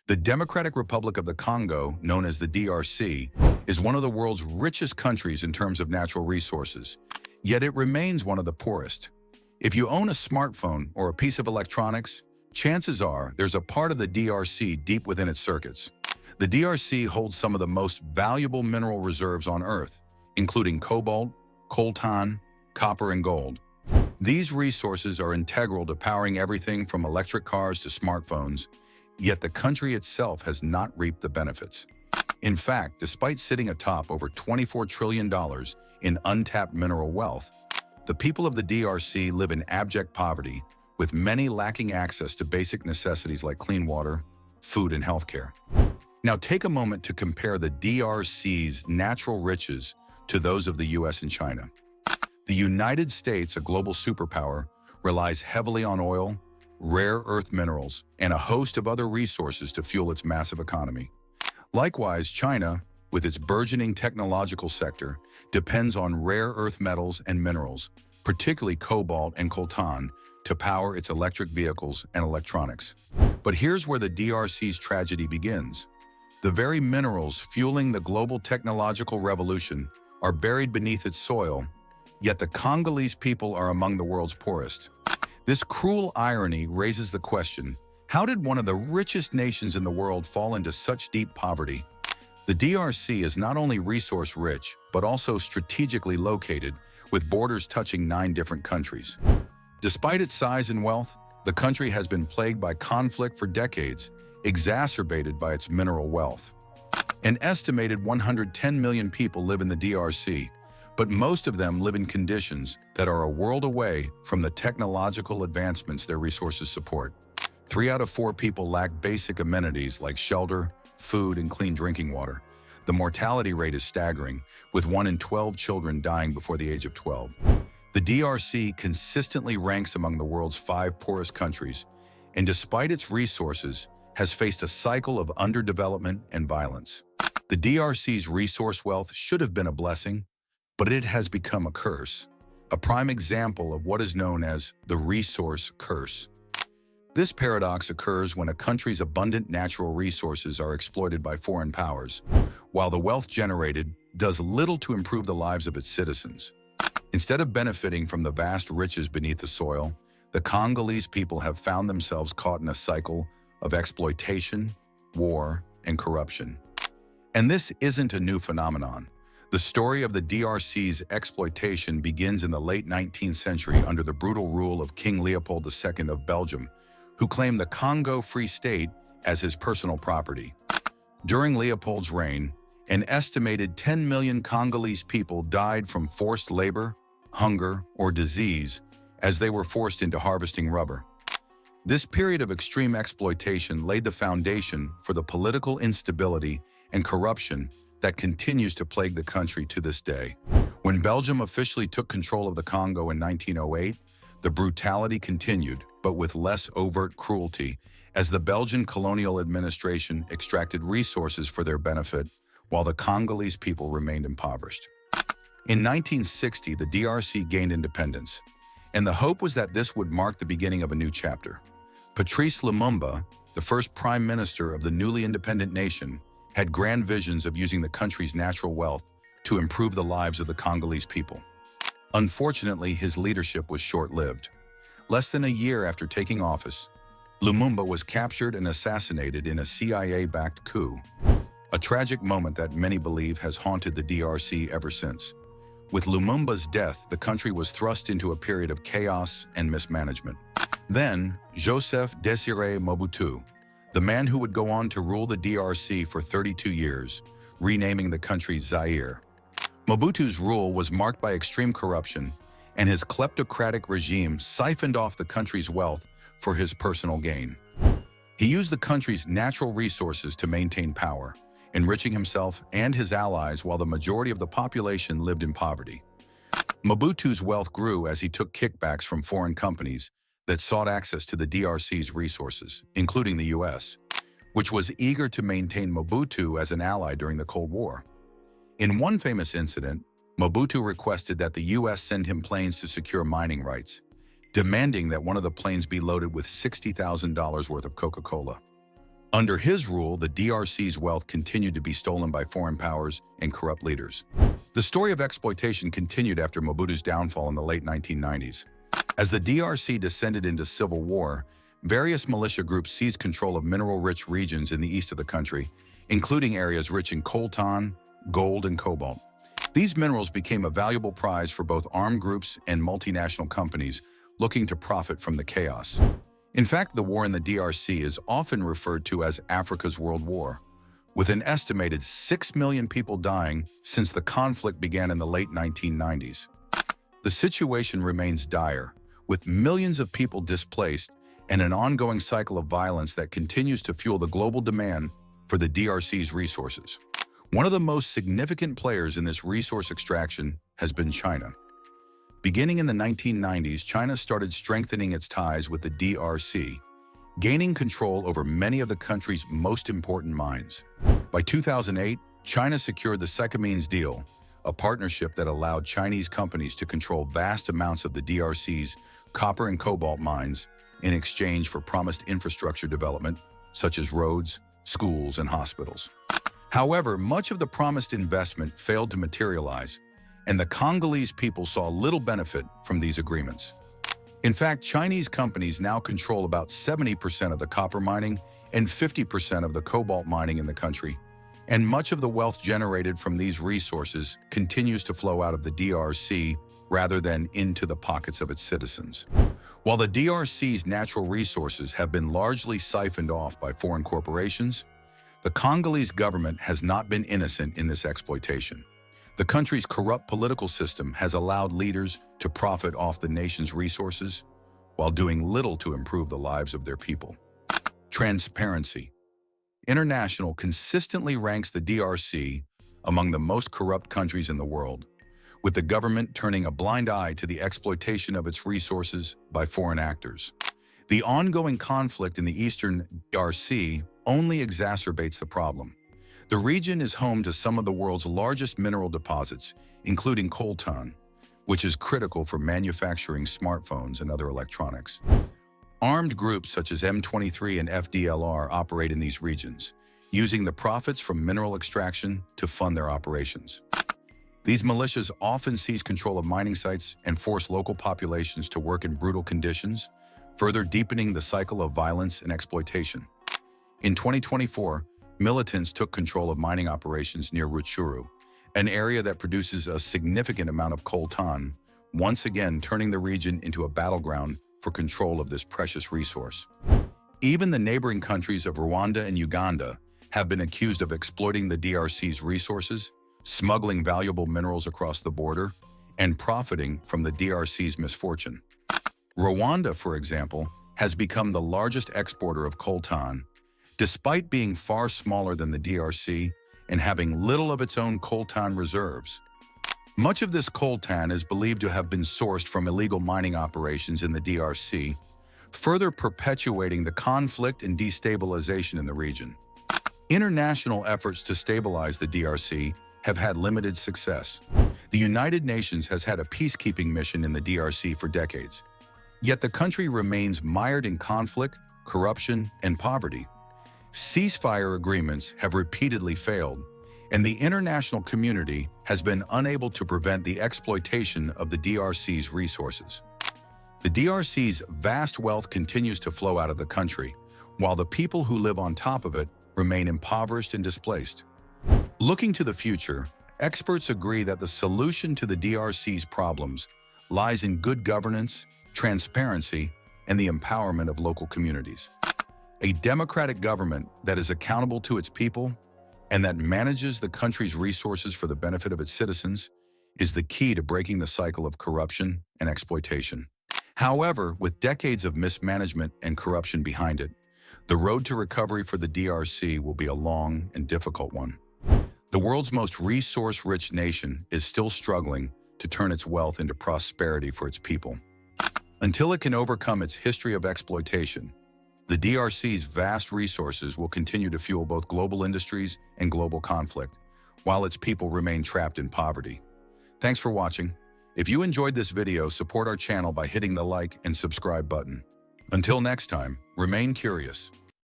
The Democratic Republic of the Congo, known as the DRC, is one of the world's richest countries in terms of natural resources, yet it remains one of the poorest. If you own a smartphone or a piece of electronics, chances are there's a part of the DRC deep within its circuits. The DRC holds some of the most valuable mineral reserves on Earth, including cobalt, coltan, copper, and gold. These resources are integral to powering everything from electric cars to smartphones, yet the country itself has not reaped the benefits. In fact, despite sitting atop over $24 trillion in untapped mineral wealth, the people of the DRC live in abject poverty, with many lacking access to basic necessities like clean water, food, and healthcare. Now take a moment to compare the DRC's natural riches to those of the US and China. The United States, a global superpower, relies heavily on oil, rare earth minerals, and a host of other resources to fuel its massive economy. Likewise, China, with its burgeoning technological sector, depends on rare earth metals and minerals, particularly cobalt and coltan, to power its electric vehicles and electronics. But here's where the DRC's tragedy begins. The very minerals fueling the global technological revolution are buried beneath its soil, yet the Congolese people are among the world's poorest. This cruel irony raises the question, how did one of the richest nations in the world fall into such deep poverty? The DRC is not only resource-rich, but also strategically located, with borders touching 9 different countries. Despite its size and wealth, the country has been plagued by conflict for decades, exacerbated by its mineral wealth. An estimated 110 million people live in the DRC, but most of them live in conditions that are a world away from the technological advancements their resources support. 3 out of 4 people lack basic amenities like shelter, food, and clean drinking water. The mortality rate is staggering, with 1 in 12 children dying before the age of 12. The DRC consistently ranks among the world's 5 poorest countries, and despite its resources, has faced a cycle of underdevelopment and violence. The DRC's resource wealth should have been a blessing, but it has become a curse, a prime example of what is known as the resource curse. This paradox occurs when a country's abundant natural resources are exploited by foreign powers, while the wealth generated does little to improve the lives of its citizens. Instead of benefiting from the vast riches beneath the soil, the Congolese people have found themselves caught in a cycle of exploitation, war, and corruption. And this isn't a new phenomenon. The story of the DRC's exploitation begins in the late 19th century under the brutal rule of King Leopold II of Belgium, who claimed the Congo Free State as his personal property. During Leopold's reign, an estimated 10 million Congolese people died from forced labor, hunger, or disease as they were forced into harvesting rubber. This period of extreme exploitation laid the foundation for the political instability and corruption that continues to plague the country to this day. When Belgium officially took control of the Congo in 1908, the brutality continued, but with less overt cruelty, as the Belgian colonial administration extracted resources for their benefit, while the Congolese people remained impoverished. In 1960, the DRC gained independence, and the hope was that this would mark the beginning of a new chapter. Patrice Lumumba, the first prime minister of the newly independent nation, had grand visions of using the country's natural wealth to improve the lives of the Congolese people. Unfortunately, his leadership was short-lived. Less than a year after taking office, Lumumba was captured and assassinated in a CIA-backed coup, a tragic moment that many believe has haunted the DRC ever since. With Lumumba's death, the country was thrust into a period of chaos and mismanagement. Then, Joseph Désiré Mobutu, the man who would go on to rule the DRC for 32 years, renaming the country Zaire. Mobutu's rule was marked by extreme corruption, and his kleptocratic regime siphoned off the country's wealth for his personal gain. He used the country's natural resources to maintain power, enriching himself and his allies while the majority of the population lived in poverty. Mobutu's wealth grew as he took kickbacks from foreign companies that sought access to the DRC's resources, including the US, which was eager to maintain Mobutu as an ally during the Cold War. In one famous incident, Mobutu requested that the US send him planes to secure mining rights, demanding that one of the planes be loaded with $60,000 worth of Coca-Cola. Under his rule, the DRC's wealth continued to be stolen by foreign powers and corrupt leaders. The story of exploitation continued after Mobutu's downfall in the late 1990s. As the DRC descended into civil war, various militia groups seized control of mineral-rich regions in the east of the country, including areas rich in coltan, gold, and cobalt. These minerals became a valuable prize for both armed groups and multinational companies looking to profit from the chaos. In fact, the war in the DRC is often referred to as Africa's World War, with an estimated 6 million people dying since the conflict began in the late 1990s. The situation remains dire, with millions of people displaced and an ongoing cycle of violence that continues to fuel the global demand for the DRC's resources. One of the most significant players in this resource extraction has been China. Beginning in the 1990s, China started strengthening its ties with the DRC, gaining control over many of the country's most important mines. By 2008, China secured the Gécamines deal, a partnership that allowed Chinese companies to control vast amounts of the DRC's copper and cobalt mines in exchange for promised infrastructure development, such as roads, schools, and hospitals. However, much of the promised investment failed to materialize, and the Congolese people saw little benefit from these agreements. In fact, Chinese companies now control about 70% of the copper mining and 50% of the cobalt mining in the country, and much of the wealth generated from these resources continues to flow out of the DRC rather than into the pockets of its citizens. While the DRC's natural resources have been largely siphoned off by foreign corporations, the Congolese government has not been innocent in this exploitation. The country's corrupt political system has allowed leaders to profit off the nation's resources while doing little to improve the lives of their people. Transparency. International consistently ranks the DRC among the most corrupt countries in the world, with the government turning a blind eye to the exploitation of its resources by foreign actors. The ongoing conflict in the eastern DRC only exacerbates the problem. The region is home to some of the world's largest mineral deposits, including coltan, which is critical for manufacturing smartphones and other electronics. Armed groups such as M23 and FDLR operate in these regions, using the profits from mineral extraction to fund their operations. These militias often seize control of mining sites and force local populations to work in brutal conditions, further deepening the cycle of violence and exploitation. In 2024, militants took control of mining operations near Rutshuru, an area that produces a significant amount of coltan, once again turning the region into a battleground for control of this precious resource. Even the neighboring countries of Rwanda and Uganda have been accused of exploiting the DRC's resources, smuggling valuable minerals across the border, and profiting from the DRC's misfortune. Rwanda, for example, has become the largest exporter of coltan, despite being far smaller than the DRC and having little of its own coltan reserves. Much of this coltan is believed to have been sourced from illegal mining operations in the DRC, further perpetuating the conflict and destabilization in the region. International efforts to stabilize the DRC have had limited success. The United Nations has had a peacekeeping mission in the DRC for decades, yet the country remains mired in conflict, corruption, and poverty. Ceasefire agreements have repeatedly failed, and the international community has been unable to prevent the exploitation of the DRC's resources. The DRC's vast wealth continues to flow out of the country, while the people who live on top of it remain impoverished and displaced. Looking to the future, experts agree that the solution to the DRC's problems lies in good governance, transparency, and the empowerment of local communities. A democratic government that is accountable to its people and that manages the country's resources for the benefit of its citizens is the key to breaking the cycle of corruption and exploitation. However, with decades of mismanagement and corruption behind it, the road to recovery for the DRC will be a long and difficult one. The world's most resource-rich nation is still struggling to turn its wealth into prosperity for its people. Until it can overcome its history of exploitation, the DRC's vast resources will continue to fuel both global industries and global conflict, while its people remain trapped in poverty. Thanks for watching. If you enjoyed this video, support our channel by hitting the like and subscribe button. Until next time, remain curious.